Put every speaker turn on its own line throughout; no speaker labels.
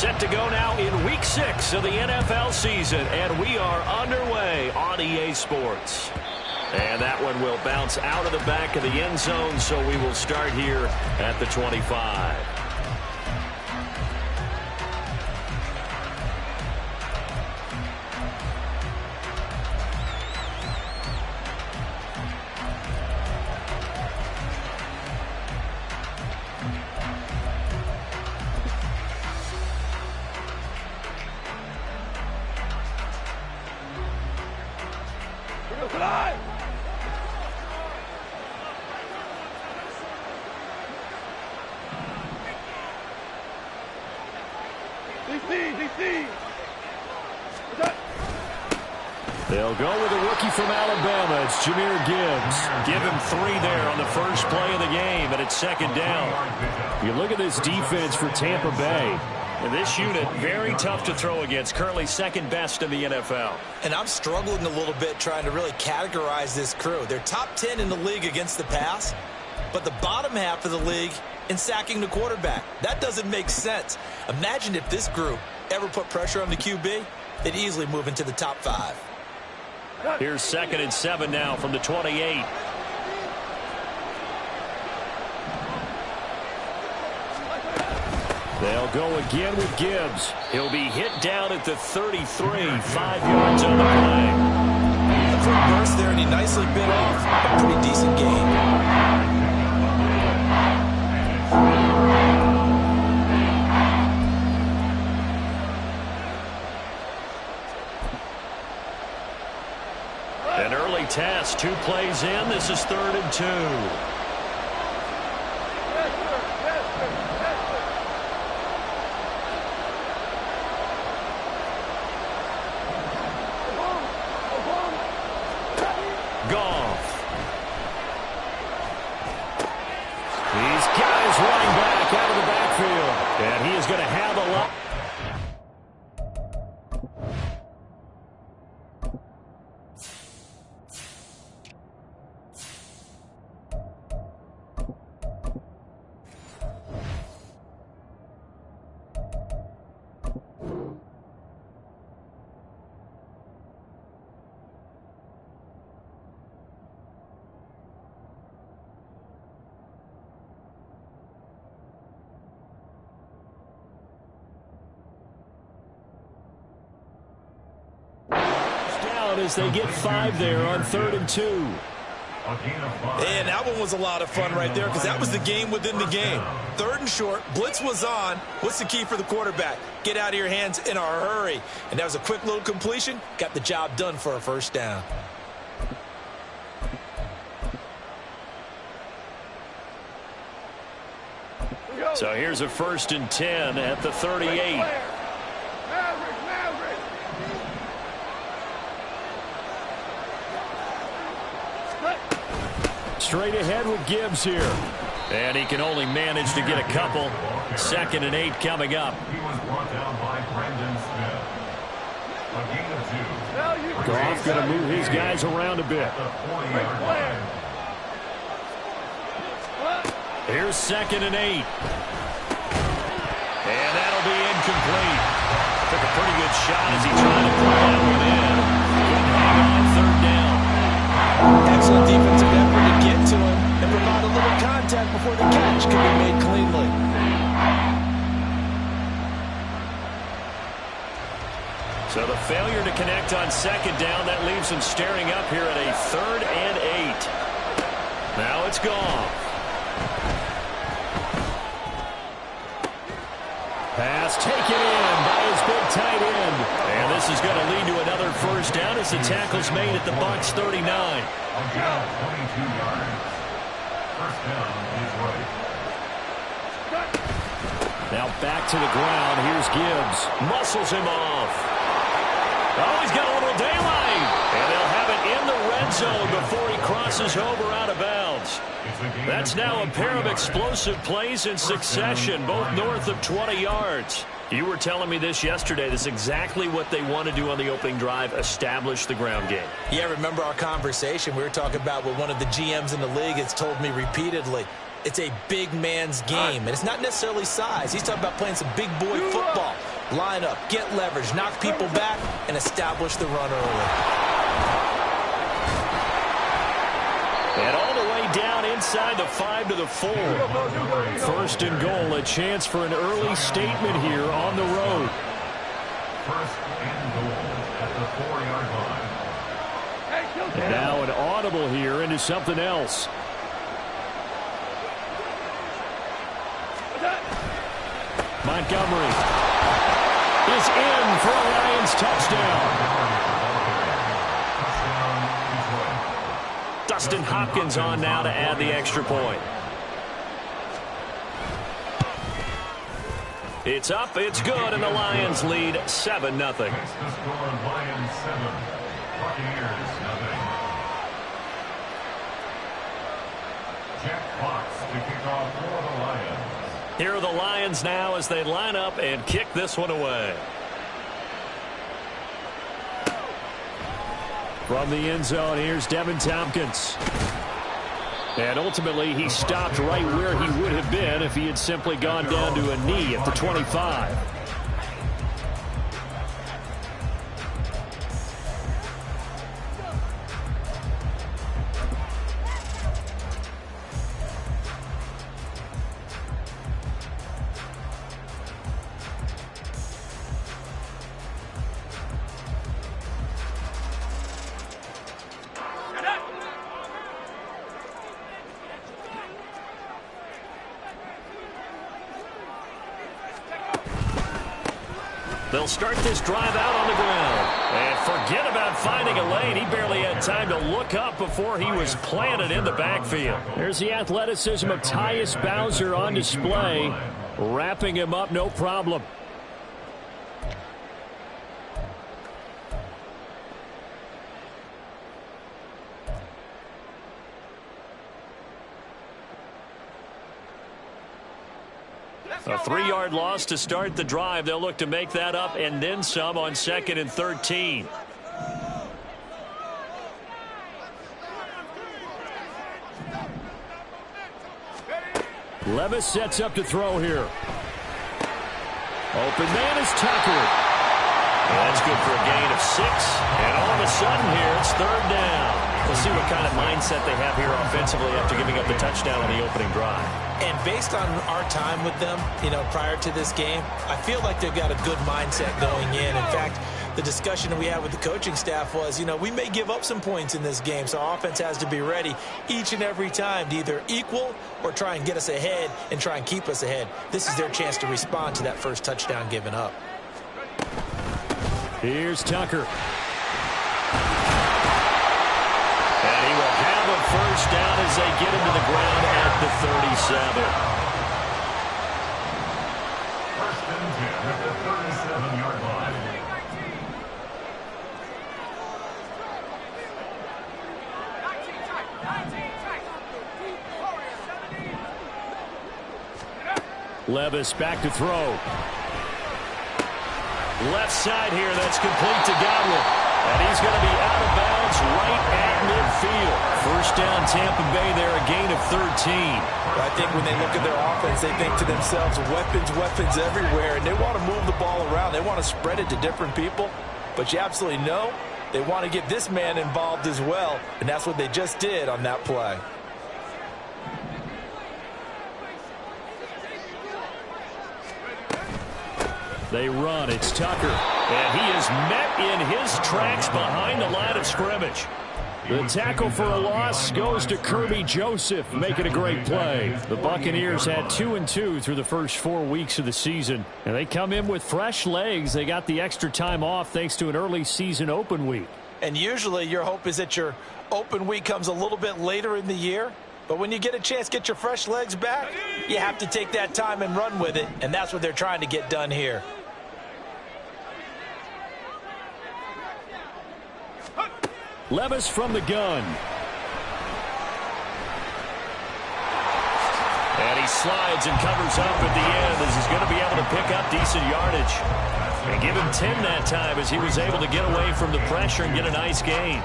Set to go now in Week 6 of the NFL season, and we are underway on EA Sports. And that one will bounce out of the back of the end zone, so we will start here at the 25.
They'll go with a rookie from Alabama. It's Jahmyr Gibbs.
Give him 3 there on the first play of the game, and it's second down.
You look at this defense for Tampa Bay.
And this unit, very tough to throw against, currently second best in the NFL.
And I'm struggling a little bit trying to really categorize this crew. They're top 10 in the league against the pass, but the bottom half of the league in sacking the quarterback. That doesn't make sense. Imagine if this group ever put pressure on the QB, they'd easily move into the top 5.
Here's 2nd and 7 now from the 28.
They'll go again with Gibbs.
He'll be hit down at the 33, 5 yards on the play.
A quick burst there, and he nicely bit off a pretty decent gain.
An early test, 2 plays in. This is 3rd and 2. Goff.
These guys running back out of the backfield.
And he is going to have a lot.
As they get 5 there on 3rd and 2.
And that one was a lot of fun right there because that was the game within the game. 3rd and short, blitz was on. What's the key for the quarterback? Get out of your hands in a hurry. And that was a quick little completion. Got the job done for a first down.
So here's a 1st and 10 at the 38.
Straight ahead with Gibbs here.
And he can only manage to get a couple. 2nd and 8 coming up.
Goff going to move his guys around a bit.
Here's 2nd and 8. And that'll be incomplete. Took a pretty good shot as he tried to pull that one in. Couldn't hang on 3rd down.
Excellent defensive effort to get to him and provide a little contact before the catch can be made cleanly.
So the failure to connect on 2nd down, that leaves him staring up here at a 3rd and 8. Now it's gone.
Pass taken in by his big tight end.
And this is going to lead to another first down as the tackle's made at the Bucs 39.
Now back to the ground. Here's Gibbs.
Muscles him off. Oh, he's got a little daylight. And they'll have it in the red zone before he crosses over out of bounds. That's now a pair of explosive plays in succession, both north of 20 yards. You were telling me this yesterday. This is exactly what they want to do on the opening drive, establish the ground game.
Yeah, remember our conversation? We were talking about what one of the GMs in the league has told me repeatedly. It's a big man's game, and it's not necessarily size. He's talking about playing some big boy football. line up, get leverage, knock people back, and establish the run early.
And all the way down inside the 5 to the 4. First and goal, a chance for an early statement here on the road.
First and goal at the 4-yard line.
And now an audible here into something else. Montgomery is in for a Lions touchdown.
Dustin Hopkins on now to add the extra point. It's up, it's good, and the Lions lead 7-0.
Next to score, Lions 7, Buccaneers 0. Jack Fox to kick off for the Lions.
Here are the Lions now as they line up and kick this one away.
From the end zone, here's Devin Tompkins. And ultimately, he stopped right where he would have been if he had simply gone down to a knee at the 25.
They'll start this drive out on the ground. And forget about finding a lane. He barely had time to look up before he was planted in the backfield.
There's the athleticism of Tyus Bowser on display. Wrapping him up, no problem.
A 3-yard loss to start the drive. They'll look to make that up and then some on 2nd and 13.
Levis sets up to throw here. Open man is Tucker.
That's good for a gain of 6. And all of a sudden here, it's 3rd down. We'll see what kind of mindset they have here offensively after giving up the touchdown on the opening drive.
And based on our time with them, prior to this game, I feel like they've got a good mindset going in. In fact, the discussion that we had with the coaching staff was, we may give up some points in this game, so our offense has to be ready each and every time to either equal or try and get us ahead and try and keep us ahead. This is their chance to respond to that first touchdown given up.
Here's Tucker.
And he will have a first down as they get him to the ground at the 37.
First and 10 at the 37-yard line.
Levis back to throw.
Left side here, that's complete to Godwin. And he's going to be out of bounds right at midfield. First down, Tampa Bay there, a gain of 13.
I think when they look at their offense, they think to themselves, weapons everywhere, and they want to move the ball around. They want to spread it to different people, but you absolutely know they want to get this man involved as well, and that's what they just did on that play.
They run. It's Tucker.
And he is met in his tracks behind the line of scrimmage.
The tackle for a loss goes to Kirby Joseph, making a great play. The Buccaneers had 2-2 through the first 4 weeks of the season, and they come in with fresh legs. They got the extra time off thanks to an early season open week.
And usually your hope is that your open week comes a little bit later in the year. But when you get a chance to get your fresh legs back, you have to take that time and run with it. And that's what they're trying to get done here.
Levis from the gun.
And he slides and covers up at the end as he's going to be able to pick up decent yardage. And give him 10 that time as he was able to get away from the pressure and get a nice gain.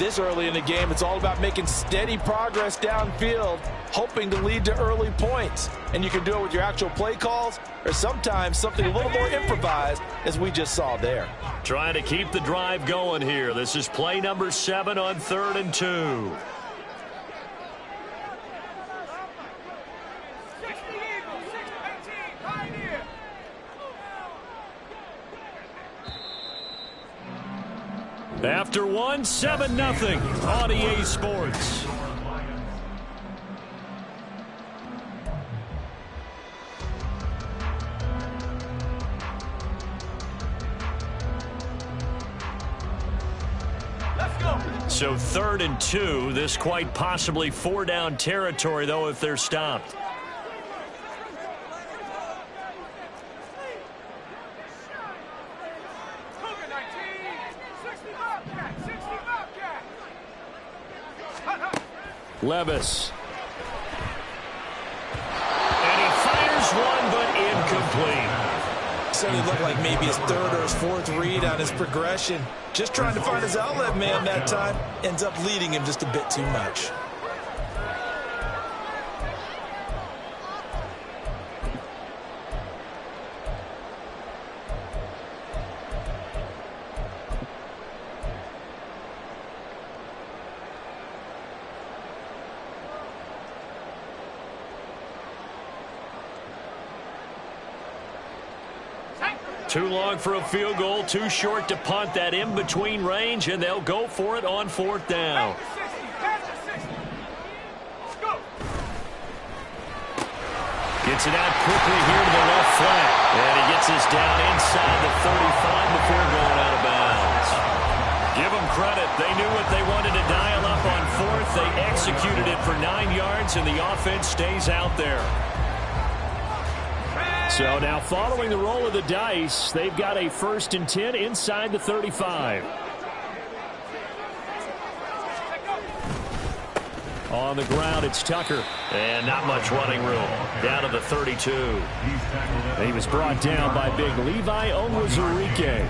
This early in the game, it's all about making steady progress downfield, hoping to lead to early points. And you can do it with your actual play calls or sometimes something a little more improvised, as we just saw there.
Trying to keep the drive going here. This is play number 7 on 3rd and 2. After 1, 7-0 on EA Sports. So 3rd and 2, this quite possibly 4-down territory, though, if they're stopped. Levis. And he fires one, but incomplete.
Certainly looked like maybe his 3rd or his 4th read on his progression. Just trying to find his outlet man that time. Ends up leading him just a bit too much.
Too long for a field goal, too short to punt. That in-between range, and they'll go for it on 4th down. Gets it out quickly here to the left flat. And he gets this down inside the 35 before going out of bounds. Give them credit. They knew what they wanted to dial up on 4th. They executed it for 9 yards, and the offense stays out there.
So now following the roll of the dice, they've got a 1st and 10 inside the 35. On the ground, it's Tucker.
And not much running room. Down to the 32.
He was brought down by big Levi Onwuzurike.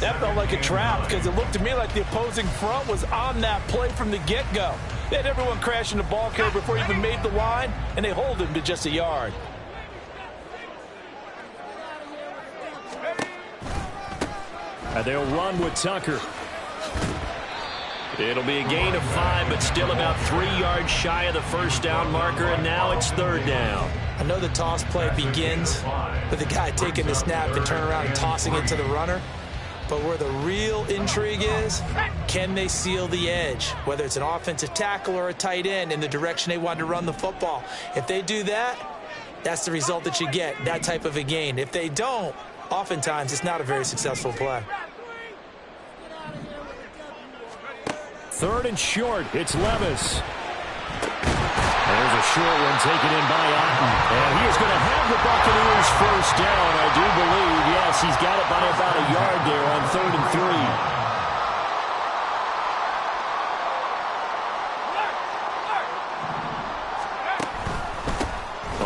That felt like a trap because it looked to me like the opposing front was on that play from the get-go. They had everyone crashing the ball carrier before he even made the line, and they hold him to just a yard.
And they'll run with Tucker.
It'll be a gain of 5, but still about 3 yards shy of the 1st down marker, and now it's 3rd down.
I know the toss play begins with the guy taking the snap and turn around and tossing it to the runner. But where the real intrigue is, can they seal the edge? Whether it's an offensive tackle or a tight end in the direction they want to run the football. If they do that, that's the result that you get, that type of a gain. If they don't, oftentimes it's not a very successful play.
3rd and short, it's Levis. There's a short one taken in by Otten. And he is going to have the Buccaneers 1st down, I do believe. Yes, he's got it by about a yard there on 3rd and 3.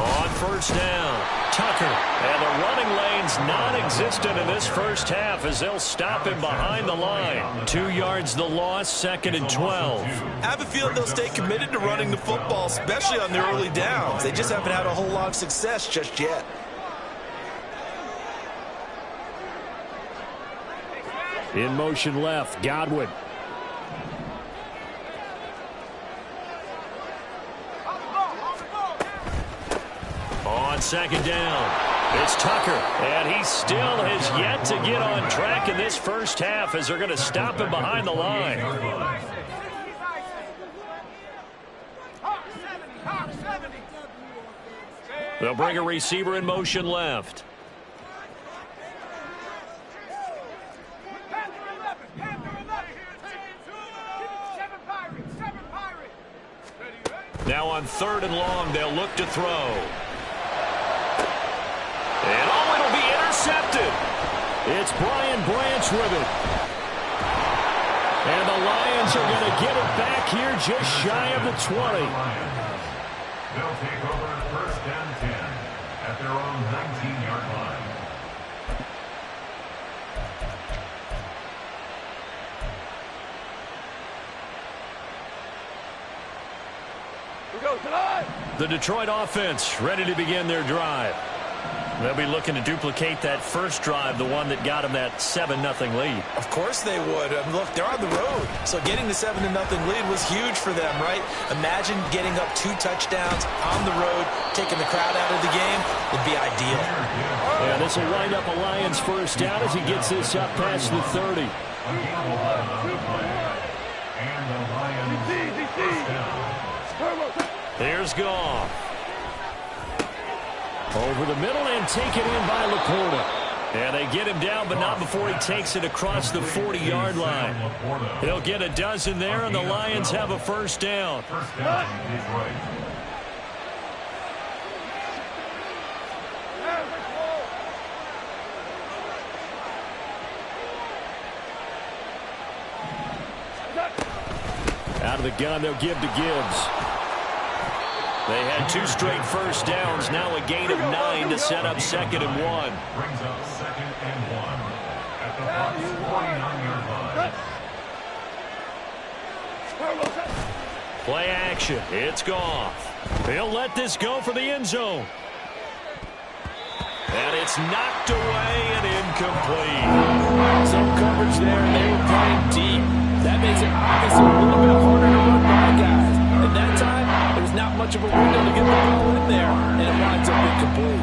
On 1st down, Tucker. And the running lane's non-existent in this 1st half as they'll stop him behind the line. 2 yards the loss, 2nd and 12.
I have a feeling they'll stay committed to running the football, especially on their early downs. They just haven't had a whole lot of success just yet.
In motion left, Godwin.
On 2nd down, it's Tucker, and he still has yet to get on track in this 1st half as they're going to stop him behind the line. They'll bring a receiver in motion left. Now on 3rd and long, they'll look to throw. And it'll be intercepted.
It's Brian Branch with it. And the Lions are going to get it back here just shy of the 20.
They'll take over at 1st and 10 at their own 19-yard line.
The Detroit offense ready to begin their drive. They'll be looking to duplicate that first drive, the one that got them that 7-0 lead.
Of course they would. Look, they're on the road. So getting the 7-0 lead was huge for them, right? Imagine getting up 2 touchdowns on the road, taking the crowd out of the game would be ideal.
Yeah, this will wind up a Lions first down as he gets this up past the 30.
Here's Goff.
Over the middle and taken in by Laporta.
And they get him down, but not before he takes it across the 40-yard line. He'll get a dozen there, and the Lions have a first down.
Out of the gun, they'll give to Gibbs.
They had 2 straight first downs, now a gain of 9 to set up 2nd and 1.
Brings up 2nd and 1 at the Bucs 49-yard line.
Play action. It's Goff. He'll let this go for the end zone. And it's knocked away and incomplete.
Zone coverage there, and they were playing deep. That makes it obviously a little bit harder to run by guys. At that time, there's not much of a window to get the ball in there, and it winds up incomplete.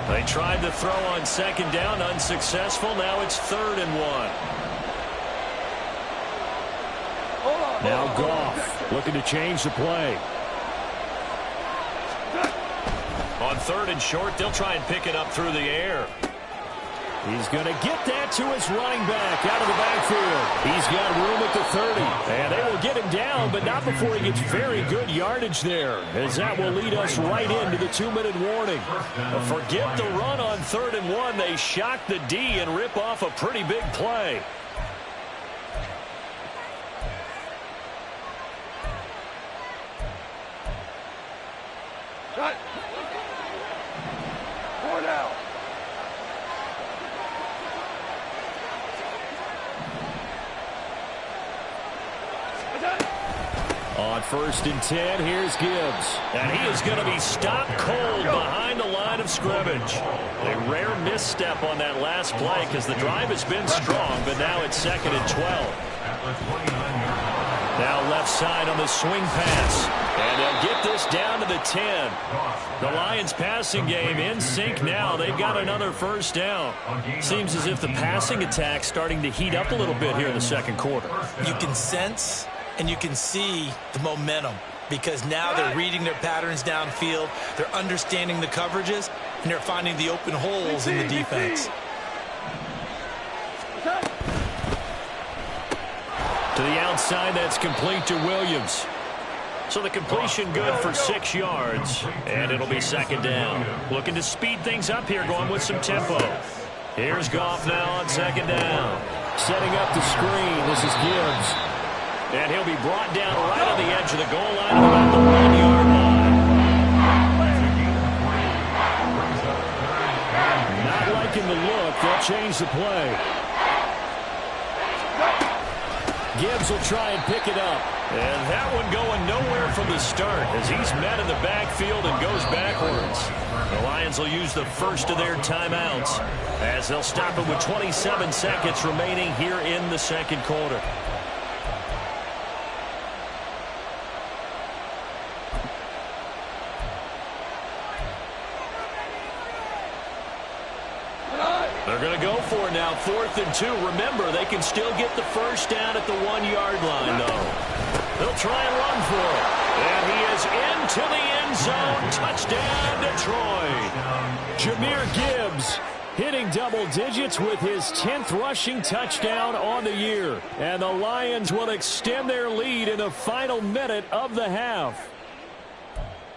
They tried to throw on 2nd down, unsuccessful. Now it's 3rd and 1.
Now Goff looking to change the play.
On 3rd and short, they'll try and pick it up through the air.
He's going to get that to his running back out of the backfield. He's got room at the 30. And they will get him down, but not before he gets very good yardage there, as that will lead us right into the 2-minute warning.
Forget the run on 3rd and 1. They shock the D and rip off a pretty big play.
On 1st and 10, here's Gibbs.
And he is going to be stopped cold behind the line of scrimmage. A rare misstep on that last play because the drive has been strong, but now it's 2nd and 12. Now left side on the swing pass. And they'll get this down to the 10. The Lions passing game in sync now. They've got another first down. Seems as if the passing attack's starting to heat up a little bit here in the 2nd quarter.
You can sense and you can see the momentum because now they're reading their patterns downfield. They're understanding the coverages, and they're finding the open holes in the defense.
To the outside, that's complete to Williams. So the completion good for 6 yards, and it'll be 2nd down. Looking to speed things up here, going with some tempo. Here's Goff now on 2nd down.
Setting up the screen. This is Gibbs.
And he'll be brought down right on the edge of the goal line at about the 1-yard line.
Not liking the look. They'll change the play. Gibbs will try and pick it up.
And that one going nowhere from the start as he's met in the backfield and goes backwards. The Lions will use the first of their timeouts as they'll stop it with 27 seconds remaining here in the 2nd quarter. They're going to go for it now, 4th and 2. Remember, they can still get the first down at the 1-yard line, though. They'll try and run for it. And he is into the end zone. Touchdown, Detroit.
Jahmyr Gibbs hitting double digits with his 10th rushing touchdown on the year. And the Lions will extend their lead in the final minute of the half.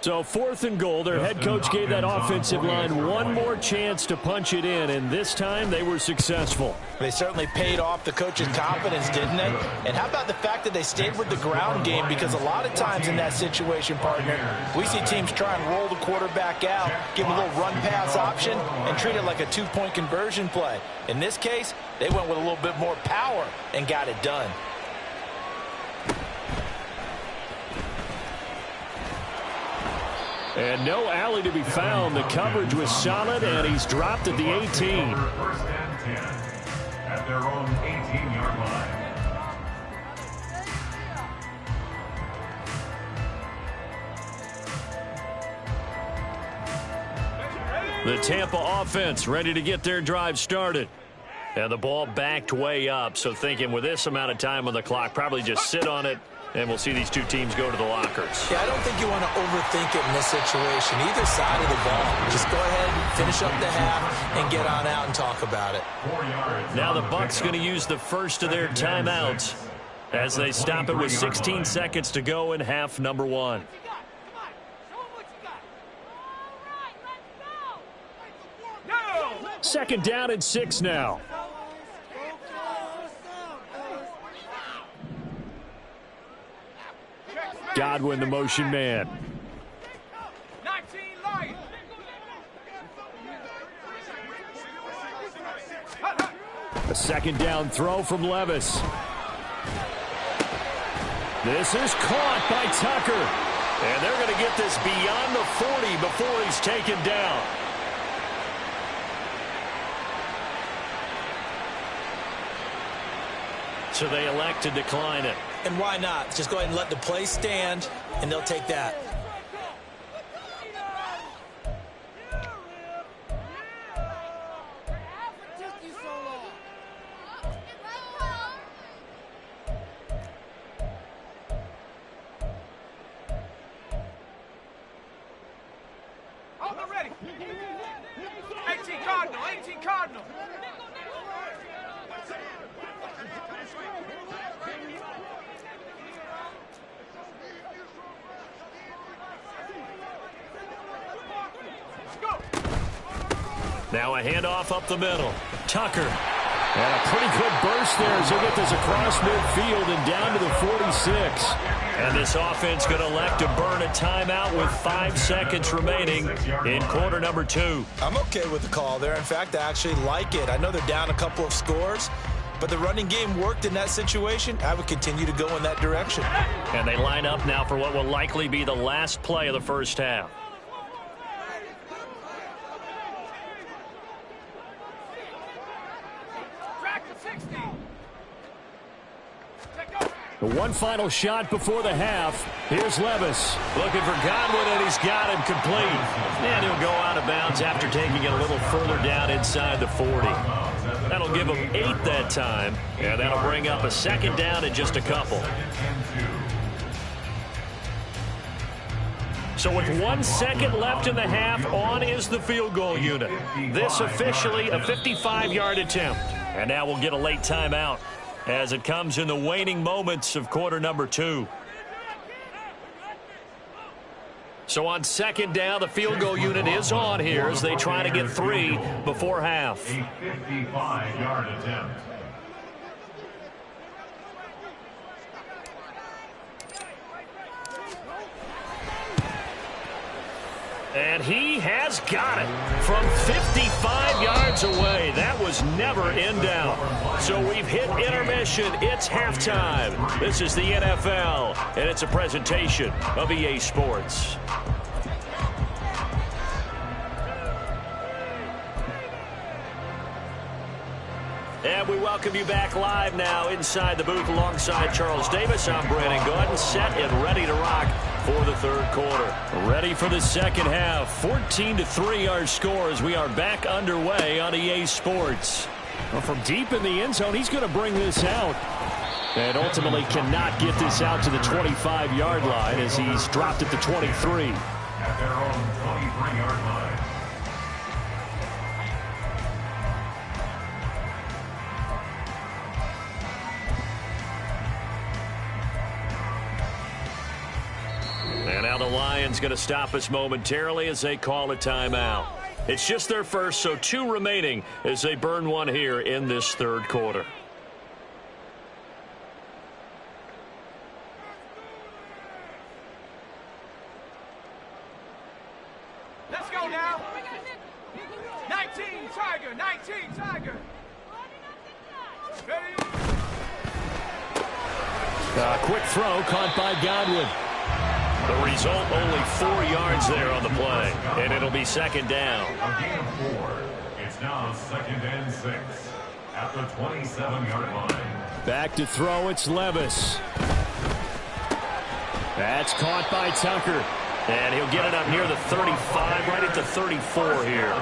So 4th and goal. Their head coach gave that offensive line one more chance to punch it in, and this time they were successful.
They certainly paid off the coach's confidence, didn't they? And how about the fact that they stayed with the ground game? Because a lot of times in that situation, partner, we see teams try and roll the quarterback out, give him a little run-pass option, and treat it like a two-point conversion play. In this case, they went with a little bit more power and got it done.
And no alley to be found. The coverage was solid, and he's dropped at the 18.
1st and 10 at their own 18-yard line.
The Tampa offense ready to get their drive started. And the ball backed way up, so thinking with this amount of time on the clock, probably just sit on it, and we'll see these two teams go to the lockers.
Yeah, I don't think you want to overthink it in this situation. Either side of the ball. Just go ahead and finish up the half and get on out and talk about it.
Now the Bucs going to use the first of their timeouts as they stop it with 16 seconds to go in half number 1. Second down and 6 now. Godwin, the motion man. A second down throw from Levis. This is caught by Tucker. And they're going to get this beyond the 40 before he's taken down. So they elect to decline it.
And why not? Just go ahead and let the play stand, and they'll take that.
Ready. 18 Cardinal, 18 Cardinal.
Now a handoff up the middle. Tucker. And a pretty good burst there as he'll get this across midfield and down to the 46. And this offense going to elect to burn a timeout with 5 seconds remaining in quarter number 2.
I'm okay with the call there. In fact, I actually like it. I know they're down a couple of scores, but the running game worked in that situation. I would continue to go in that direction.
And they line up now for what will likely be the last play of the first half. The one final shot before the half. Here's Levis. Looking for Godwin, and he's got him complete. And he'll go out of bounds after taking it a little further down inside the 40. That'll give him 8 that time, and that'll bring up a second down in just a couple. So with 1 second left in the half, on is the field goal unit. This officially a 55-yard attempt. And now we'll get a late timeout as it comes in the waning moments of quarter number 2. So on second down, the field goal unit is on here as they try to get 3 before half.
A 55-yard attempt.
And he has got it from 55 yards away. That was never in doubt. So we've hit intermission. It's halftime. This is the NFL, and it's a presentation of EA Sports. And we welcome you back live now inside the booth alongside Charles Davis. I'm Brandon Gordon, set and ready to rock for the third quarter. Ready for the second half. 14-3 our score as we are back underway on EA Sports. Well, from deep in the end zone, he's going to bring this out. And ultimately cannot get this out to the 25-yard line as he's dropped at the 23.
At their own 23-yard line.
the Lions going to stop us momentarily as they call a timeout. It's just their first, so 2 remaining as they burn one here in this third quarter.
Let's go now. 19 Tiger, 19 Tiger. Ready?
Quick throw caught by Godwin.
The result, only 4 yards there on the play, and it'll be second down.
A gain of 4. It's now 2nd and 6 at the 27-yard line.
Back to throw, it's Levis. That's caught by Tucker.
And he'll get it up near the 35, right at the 34 here.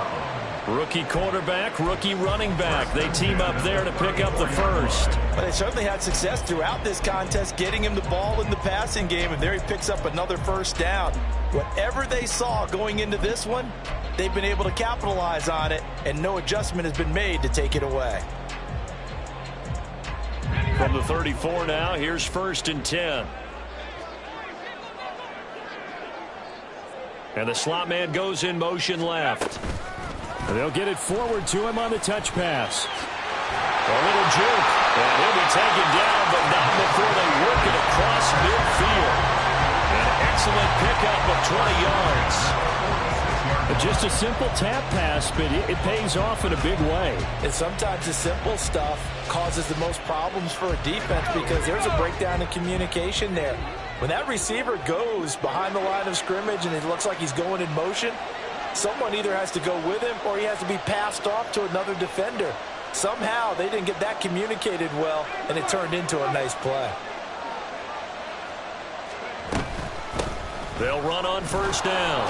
Rookie quarterback, rookie running back. They team up there to pick up the first.
But they certainly had success throughout this contest, getting him the ball in the passing game, and there he picks up another first down. Whatever they saw going into this one, they've been able to capitalize on it, and no adjustment has been made to take it away.
From the 34 now, here's 1st and 10. And the slot man goes in motion left.
They'll get it forward to him on the touch pass.
A little juke, and he'll be taken down, but not before they work it across midfield. An excellent pickup of 20 yards.
Just a simple tap pass, but it pays off in a big way.
And sometimes the simple stuff causes the most problems for a defense because there's a breakdown in communication there. When that receiver goes behind the line of scrimmage and it looks like he's going in motion, someone either has to go with him or he has to be passed off to another defender. Somehow they didn't get that communicated well, and it turned into a nice play.
They'll run on 1st down.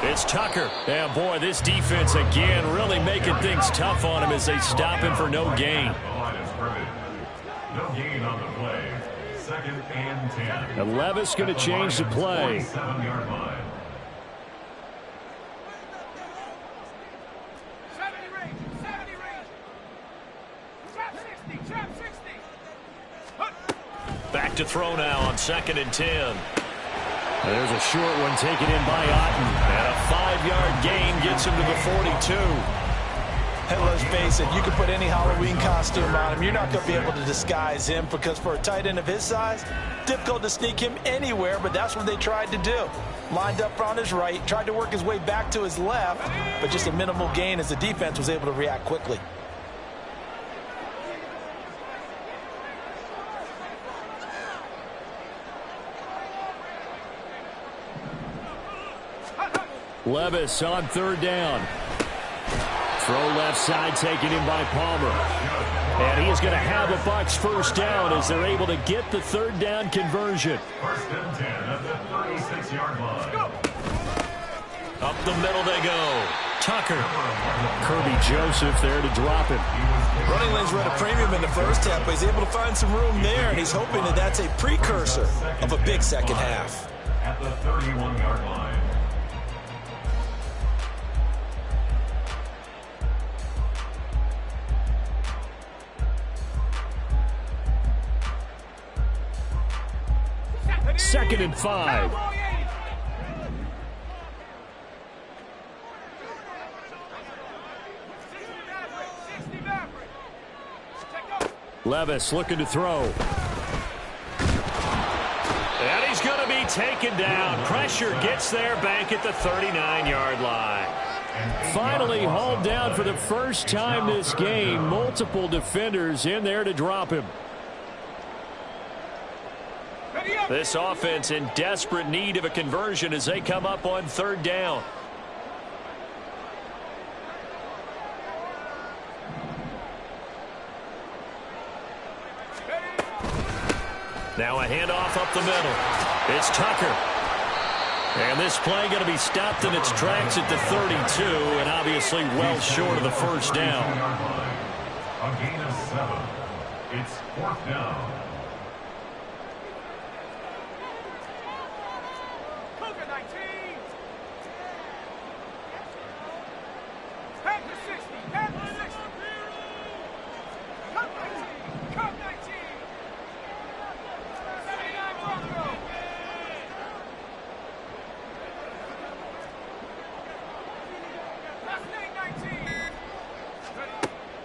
It's Tucker. And boy, this defense again really making things tough on him as they stop him for no gain.
No gain on the play. 2nd and 10.
And Levis going to change the play.
7-yard line.
70 range, 70 range. Trap 60, trap 60.
Back to throw now on 2nd and 10.
There's a short one taken in by Otten.
And a 5-yard gain gets him to the 42.
And let's face it, you can put any Halloween costume on him. You're not going to be able to disguise him because for a tight end of his size, difficult to sneak him anywhere, but that's what they tried to do. Lined up on his right, tried to work his way back to his left, but just a minimal gain as the defense was able to react quickly.
Levis on 3rd down. Throw left side taken in by Palmer. And he is going to have the Bucs first down as they're able to get the 3rd down conversion.
1st and 10 at the 36-yard line.
Up the middle they go. Tucker.
Kirby Joseph there to drop him.
Running lanes were at a premium in the first half, but he's able to find some room there, and he's hoping that that's a precursor of a big second half.
At the 31-yard line.
Second and 5. Levis looking to throw.
And he's going to be taken down. Pressure gets there back at the 39-yard line.
Finally hauled down for the first time this game. Multiple defenders in there to drop him.
This offense in desperate need of a conversion as they come up on 3rd down. Now a handoff up the middle. It's Tucker. And this play going to be stopped in its tracks at the 32, and obviously well short of the first down.
A gain of 7. It's 4th down.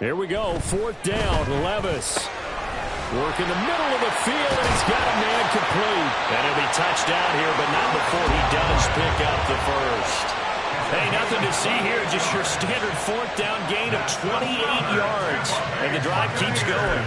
Here we go, 4th down, Levis. Working the middle of the field, and he's got a man complete.
And he'll be touched down here, but not before he does pick up the first. Hey, nothing to see here, just your standard 4th down gain of 28 yards. And the drive keeps going.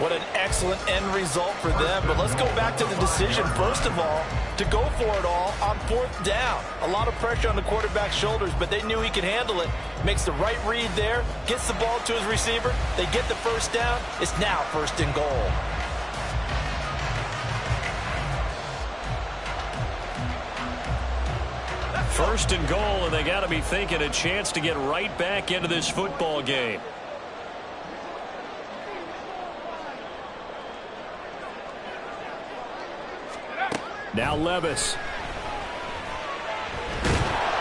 What an excellent end result for them. But let's go back to the decision, first of all, to go for it all on 4th down. A lot of pressure on the quarterback's shoulders, but they knew he could handle it. Makes the right read there, gets the ball to his receiver. They get the first down. It's now 1st and goal.
First and goal, and they got to be thinking a chance to get right back into this football game.
Now Levis.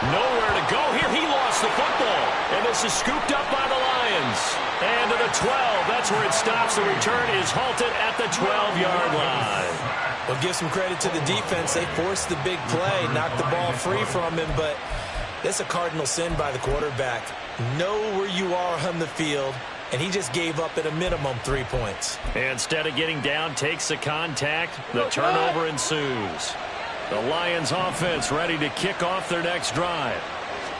Nowhere to go here. He lost the football. And this is scooped up by the Lions. And to the 12. That's where it stops. The return is halted at the 12-yard line.
Well, give some credit to the defense. They forced the big play, knocked the ball free from him, but that's a cardinal sin by the quarterback. Know where you are on the field, and he just gave up at a minimum 3 points.
Instead of getting down, takes the contact. The turnover ensues. The Lions offense ready to kick off their next drive.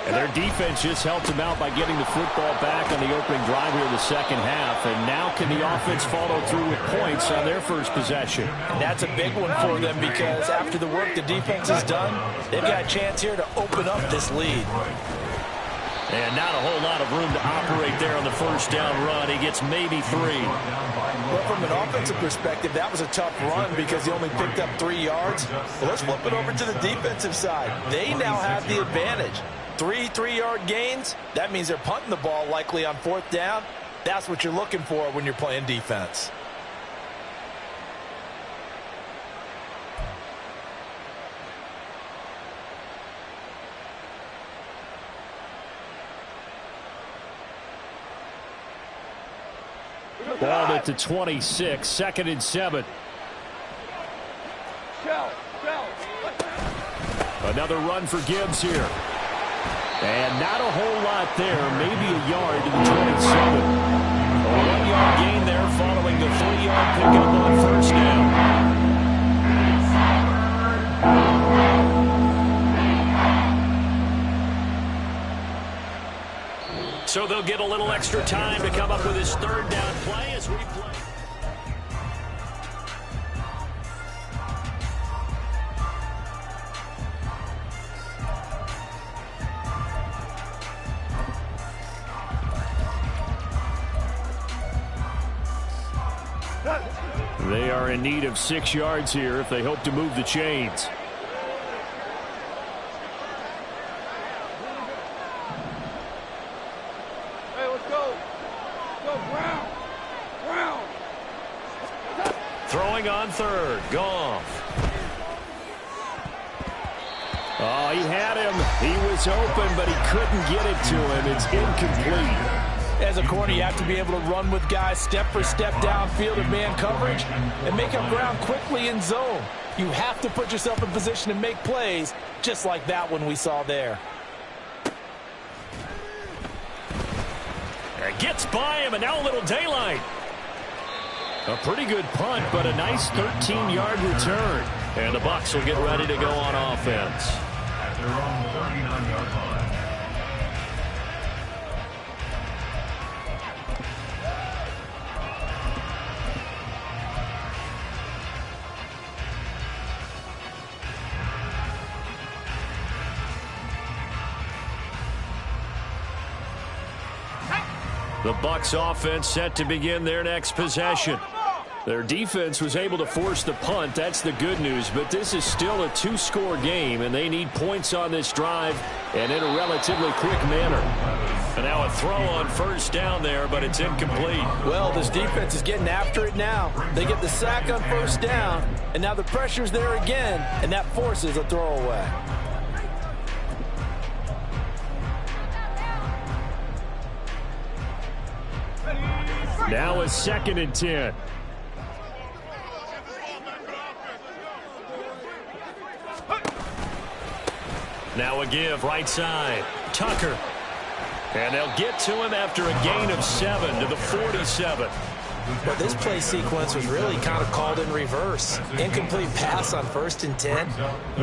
And their defense just helped them out by getting the football back on the opening drive here in the second half. And now can the offense follow through with points on their first possession?
And that's a big one for them because after the work the defense has done, they've got a chance here to open up this lead.
And not a whole lot of room to operate there on the first down run. He gets maybe 3.
But from an offensive perspective, that was a tough run because he only picked up 3 yards. Well, let's flip it over to the defensive side. They now have the advantage. 3 3-yard gains, that means they're punting the ball likely on 4th down. That's what you're looking for when you're playing defense.
Ball at the 26, 2nd and 7. Another run for Gibbs here. And not a whole lot there, maybe a yard to the 27. A 1-yard gain there following the 3-yard pickup on first down.
So they'll get a little extra time to come up with his 3rd down play as we play.
They are in need of 6 yards here if they hope to move the chains.
Hey, let's go. Go, Brown. Brown.
Throwing on 3rd. Goff.
Oh, he had him. He was open, but he couldn't get it to him. It's incomplete.
As a corner, you have to be able to run with guys step for step downfield in man coverage and make up ground quickly in zone. You have to put yourself in position to make plays, just like that one we saw there.
Gets by him, and now a little daylight.
A pretty good punt, but a nice 13-yard return.
And the Bucs will get ready to go on offense.
At their own 39-yard line.
The Bucs offense set to begin their next possession.
Their defense was able to force the punt. That's the good news. But this is still a 2-score game, and they need points on this drive and in a relatively quick manner.
And now a throw on first down there, but it's incomplete.
Well, this defense is getting after it now. They get the sack on first down, and now the pressure's there again, and that forces a throwaway.
Now a 2nd and 10.
Now a give right side. Tucker. And they'll get to him after a gain of 7 to the 47.
But this play sequence was really kind of called in reverse. Incomplete pass on 1st and 10.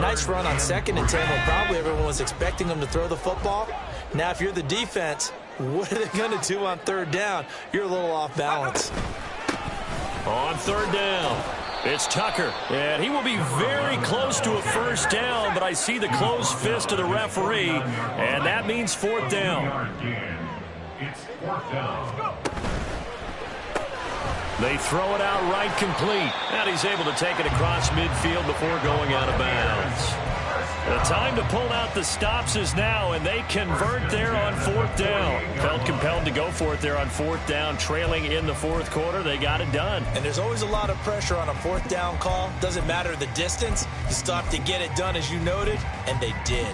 Nice run on 2nd and 10 when probably everyone was expecting him to throw the football. Now, if you're the defense, what are they going to do on 3rd down? You're a little off balance.
On 3rd down, it's Tucker. And he will be very close to a 1st down, but I see the closed fist of the referee, and that means 4th down.
It's 4th down.
They throw it out right complete. And he's able to take it across midfield before going out of bounds. The time to pull out the stops is now, and they convert there on 4th down. Felt compelled to go for it there on 4th down, trailing in the 4th quarter. They got it done.
And there's always a lot of pressure on a 4th down call. Doesn't matter the distance. You still have to get it done, as you noted, and they did.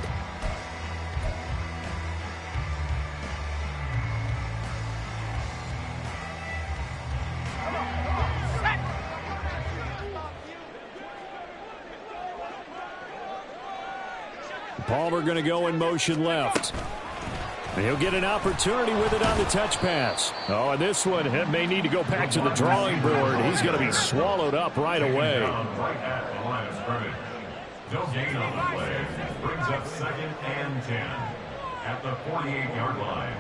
Palmer going to go in motion left. And he'll get an opportunity with it on the touch pass. Oh, and this one may need to go back to the drawing board. He's going to be swallowed up right away.
Right at the line of scrimmage. No gain on the play. Brings up 2nd and 10 at the 48-yard line.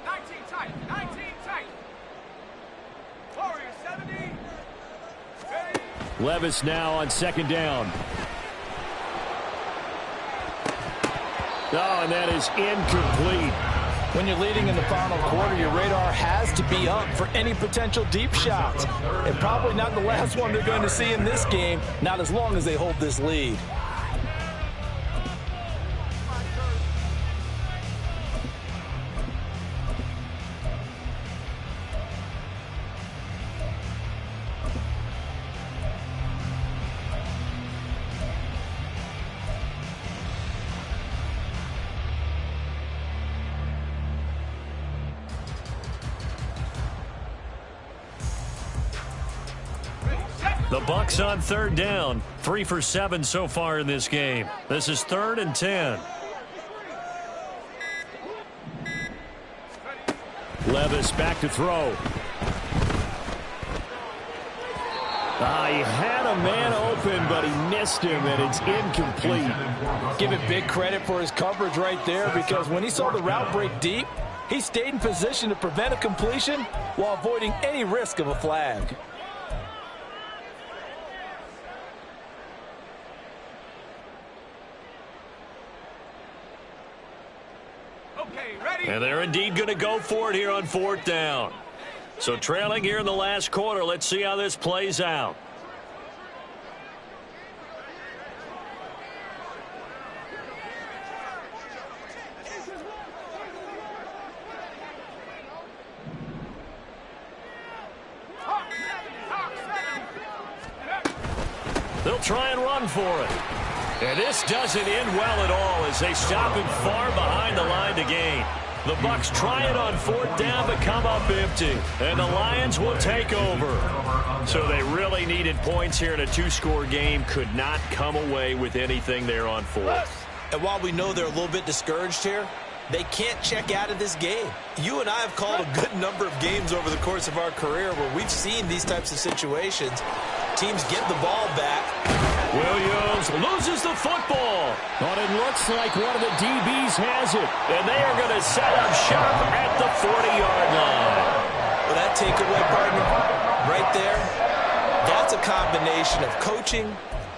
19 tight. 19 tight. Warriors 70.
Levis now on 2nd down. Oh, and that is incomplete.
When you're leading in the final quarter, your radar has to be up for any potential deep shots. And probably not the last one they're going to see in this game, not as long as they hold this lead.
The Bucs on 3rd down. 3 for 7 so far in this game. This is 3rd and 10.
Levis back to throw. He had a man open, but he missed him, and it's incomplete.
Give it big credit for his coverage right there, because when he saw the route break deep, he stayed in position to prevent a completion while avoiding any risk of a flag.
And they're indeed going to go for it here on 4th down. So trailing here in the last quarter, let's see how this plays out. They'll try and run for it. And this doesn't end well at all as they stop him far behind the line to gain. The Bucs try it on 4th down but come up empty. And the Lions will take over. So they really needed points here in a 2-score game. Could not come away with anything there on 4th.
And while we know they're a little bit discouraged here, they can't check out of this game. You and I have called a good number of games over the course of our career where we've seen these types of situations. Teams get the ball back.
Williams loses the football.
But it looks like one of the DBs has it.
And they are going to set up shop at the 40-yard line.
Well, that takeaway, partner, right there, that's a combination of coaching,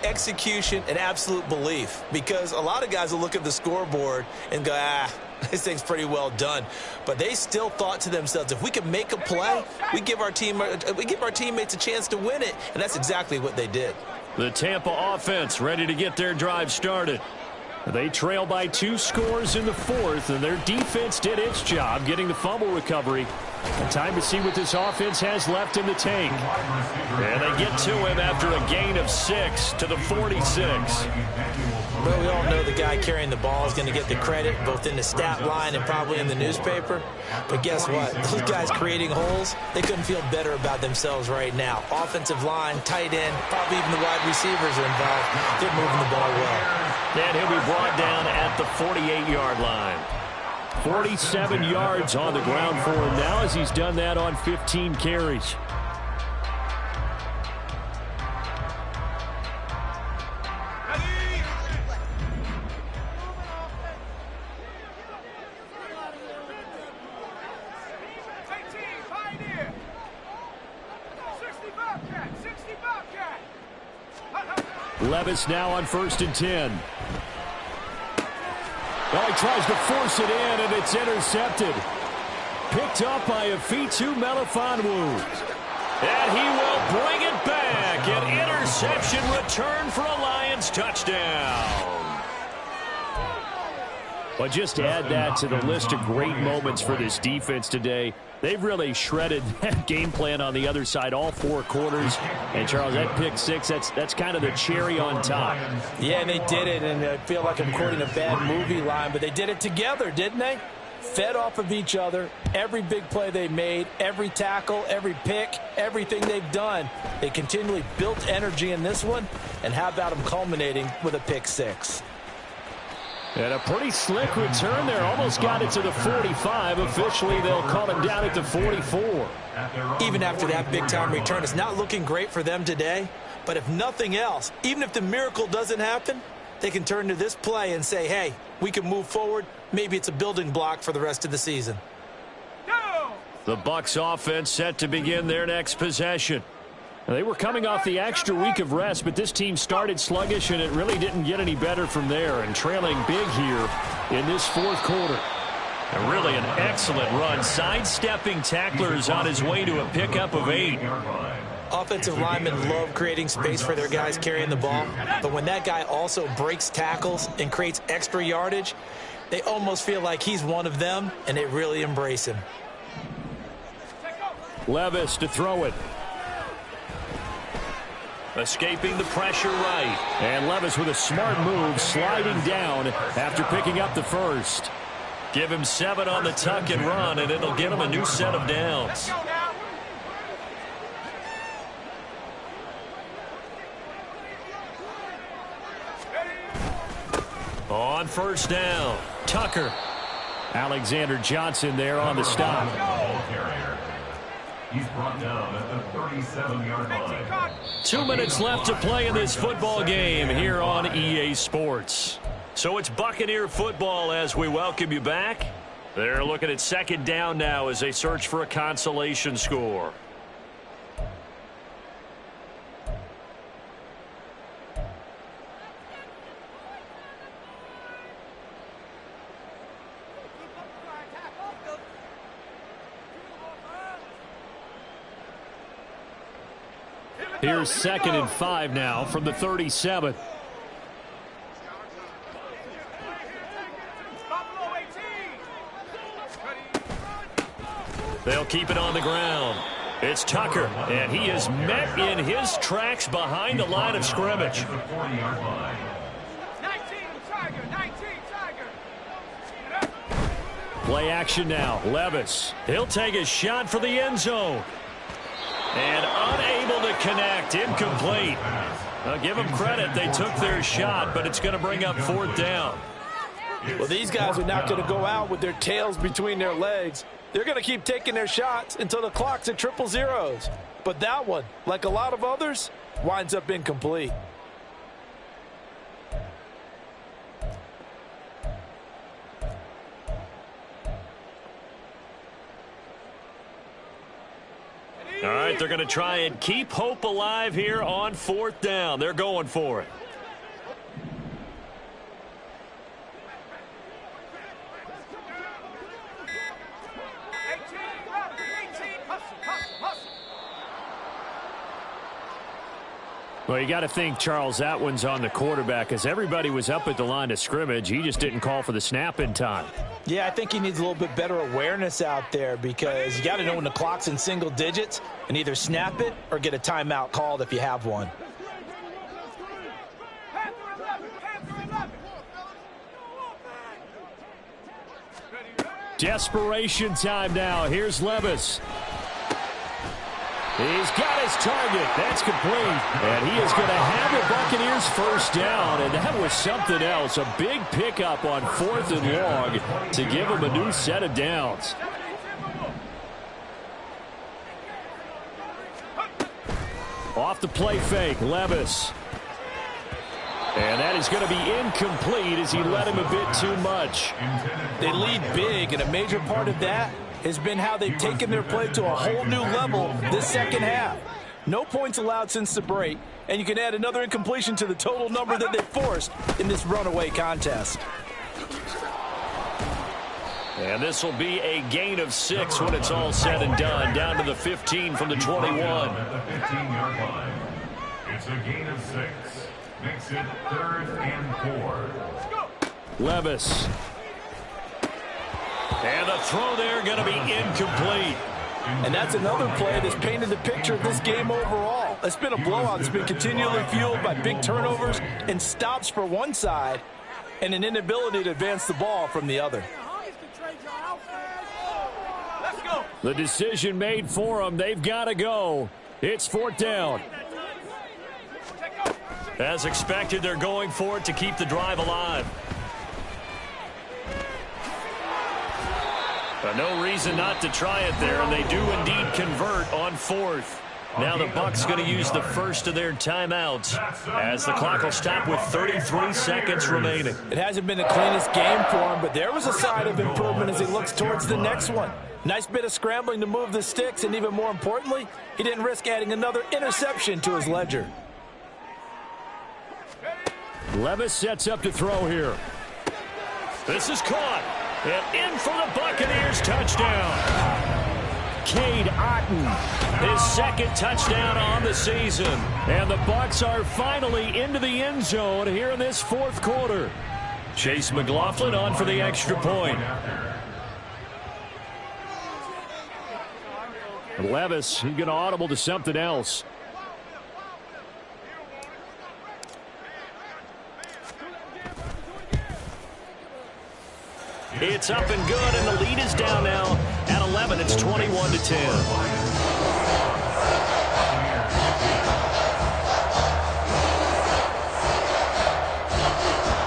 execution, and absolute belief. Because a lot of guys will look at the scoreboard and go, this thing's pretty well done. But they still thought to themselves, if we can make a play, we give our teammates a chance to win it. And that's exactly what they did.
The Tampa offense ready to get their drive started.
They trail by 2 scores in the 4th, and their defense did its job getting the fumble recovery. And time to see what this offense has left in the tank.
And they get to him after a gain of 6 to the 46.
Well, we all know the guy carrying the ball is going to get the credit, both in the stat line and probably in the newspaper. But guess what? Those guys creating holes, they couldn't feel better about themselves right now. Offensive line, tight end, probably even the wide receivers are involved. They're moving the ball well.
And he'll be brought down at the 48-yard line.
47 yards on the ground for him now as he's done that on 15 carries. Levis now on 1st and 10. Well, he tries to force it in, and it's intercepted. Picked up by Afitu Melifonwu.
And he will bring it back. An interception return for a Lions touchdown.
Well, just add that to the list of great moments for this defense today. They've really shredded that game plan on the other side all 4 quarters. And, Charles, that pick 6, that's kind of the cherry on top.
Yeah, and they did it, and I feel like I'm quoting a bad movie line, but they did it together, didn't they? Fed off of each other, every big play they made, every tackle, every pick, everything they've done. They continually built energy in this one, and how about them culminating with a pick 6?
And a pretty slick return there. Almost got it to the 45. Officially, they'll call him down at the 44.
Even after that big-time return, it's not looking great for them today. But if nothing else, even if the miracle doesn't happen, they can turn to this play and say, hey, we can move forward. Maybe it's a building block for the rest of the season.
The Bucs offense set to begin their next possession.
They were coming off the extra week of rest, but this team started sluggish, and it really didn't get any better from there. And trailing big here in this 4th quarter.
And really an excellent run, sidestepping tacklers on his way to a pickup of 8.
Offensive linemen love creating space for their guys carrying the ball, but when that guy also breaks tackles and creates extra yardage, they almost feel like he's one of them, and they really embrace him.
Levis to throw it.
Escaping the pressure right.
And Levis with a smart move, sliding down after picking up the 1st.
Give him 7 on the tuck and run, and it'll give him a new set of downs. On 1st down, Tucker.
Alexander Johnson there on the stop.
He's brought down at the 37-yard line.
2 minutes left to play in this football game here on EA Sports. So it's Buccaneer football as we welcome you back. They're looking at 2nd down now as they search for a consolation score.
Here's 2nd and 5 now from the 37.
They'll keep it on the ground. It's Tucker, and he is met in his tracks behind the line of scrimmage.
19, Tiger, 19, Tiger.
Play action now. Levis.
He'll take a shot for the end zone. And unable to connect. Incomplete. Now, give them credit. They took their shot, but it's going to bring up 4th down.
Well, these guys are not going to go out with their tails between their legs. They're going to keep taking their shots until the clock's at 000. But that one, like a lot of others, winds up incomplete.
All right, they're going to try and keep hope alive here on 4th down. They're going for it.
Well, you got to think, Charles, that one's on the quarterback as everybody was up at the line of scrimmage. He just didn't call for the snap in time.
Yeah, I think he needs a little bit better awareness out there because you got to know when the clock's in single digits and either snap it or get a timeout called if you have one.
Desperation time now. Here's Levis. He's got his target. That's complete. And he is going to have the Buccaneers first down. And that was something else. A big pickup on 4th and long to give them a new set of downs. Off the play fake, Levis. And that is going to be incomplete as he led him a bit too much.
They lead big, and a major part of that has been how they've taken their play to a whole new level this second half. No points allowed since the break, and you can add another incompletion to the total number that they forced in this runaway contest.
And this will be a gain of 6 when it's all said and done, down to the 15 from the 21.
At the 15-yard line. It's a gain of 6. Makes it 3rd and 4.
Levis.
And the throw there going to be incomplete.
And that's another play that's painted the picture of this game overall. It's been a blowout that's been continually fueled by big turnovers and stops for one side and an inability to advance the ball from the other.
The decision made for them. They've got to go. It's 4th down.
As expected, they're going for it to keep the drive alive. But no reason not to try it there, and they do indeed convert on 4th. Now the Bucs going to use the first of their timeouts as the clock will stop with 33 seconds remaining.
It hasn't been the cleanest game for him, but there was a sign of improvement as he looks towards the next one. Nice bit of scrambling to move the sticks, and even more importantly, he didn't risk adding another interception to his ledger.
Levis sets up to throw here.
This is caught. And in for the Buccaneers touchdown.
Cade Otton,
His second touchdown on the season.
and the Bucs are finally into the end zone here in this 4th quarter.
Chase McLaughlin on for the extra point.
Levis, he's going to audible to something else.
It's up and good, and the lead is down now at 11. It's 21-10.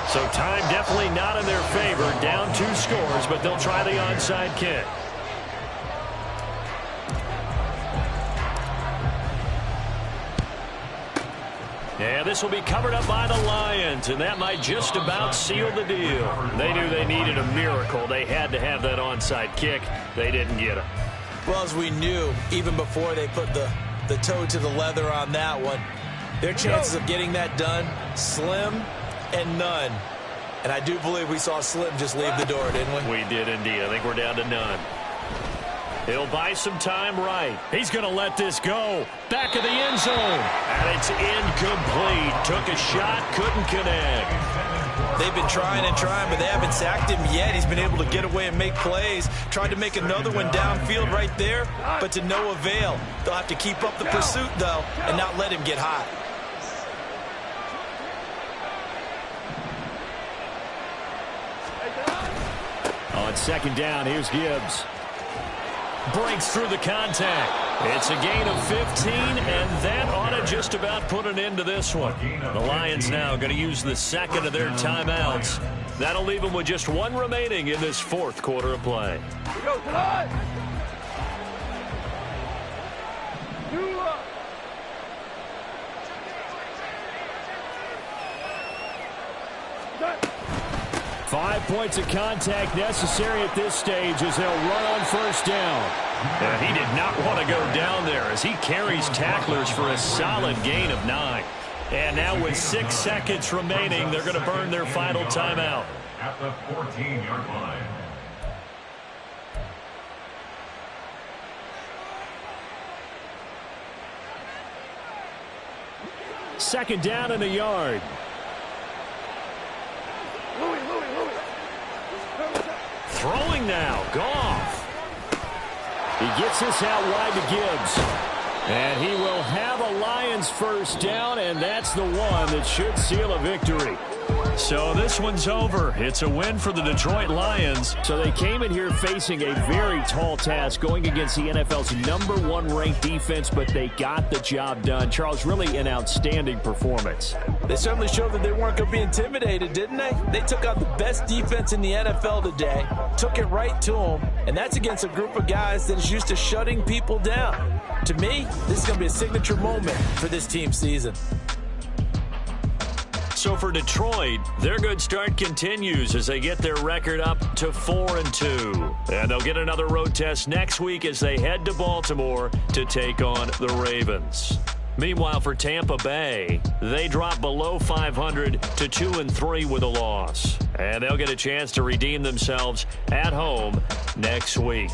So time definitely not in their favor. Down 2 scores, but they'll try the onside kick. And this will be covered up by the Lions, and that might just about seal the deal. They knew they needed a miracle. They had to have that onside kick. They didn't get it.
Well, as we knew, even before they put the toe to the leather on that one, their chances of getting that done, slim and none. And I do believe we saw Slim just leave the door, didn't we?
We did indeed. I think we're down to none. He'll buy some time right. He's going to let this go. Back of the end zone. And it's incomplete. Took a shot, couldn't connect.
They've been trying and trying, but they haven't sacked him yet. He's been able to get away and make plays. Tried to make another one downfield right there, but to no avail. They'll have to keep up the pursuit, though, and not let him get hot.
On 2nd down, here's Gibbs.
Breaks through the contact. It's a gain of 15, and that ought to just about put an end to this one. The Lions now going to use the second of their timeouts. That'll leave them with just 1 remaining in this 4th quarter of play.
Five points of contact necessary at this stage as they'll run on 1st down.
Yeah, he did not want to go down there as he carries tacklers for a solid gain of 9. And now with 6 seconds remaining, they're going to burn their final timeout.
At the 14-yard line.
Second down and a yard.
Throwing now, Goff.
He gets this out wide to Gibbs. And he will have a Lions first down, and that's the one that should seal a victory.
So this one's over. It's a win for the Detroit Lions.
So they came in here facing a very tall task, going against the NFL's #1 ranked defense, but they got the job done. Charles, really an outstanding performance.
They certainly showed that they weren't going to be intimidated, didn't they? They took out the best defense in the NFL today, took it right to them, and that's against a group of guys that is used to shutting people down. To me, this is going to be a signature moment for this team's season.
So for Detroit, their good start continues as they get their record up to 4-2. And they'll get another road test next week as they head to Baltimore to take on the Ravens. Meanwhile, for Tampa Bay, they drop below 500 to 2-3 with a loss. And they'll get a chance to redeem themselves at home next week.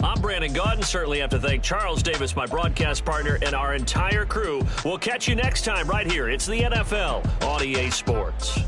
I'm Brandon Gaudin. Certainly have to thank Charles Davis, my broadcast partner, and our entire crew. We'll catch you next time right here. It's the NFL on EA Sports.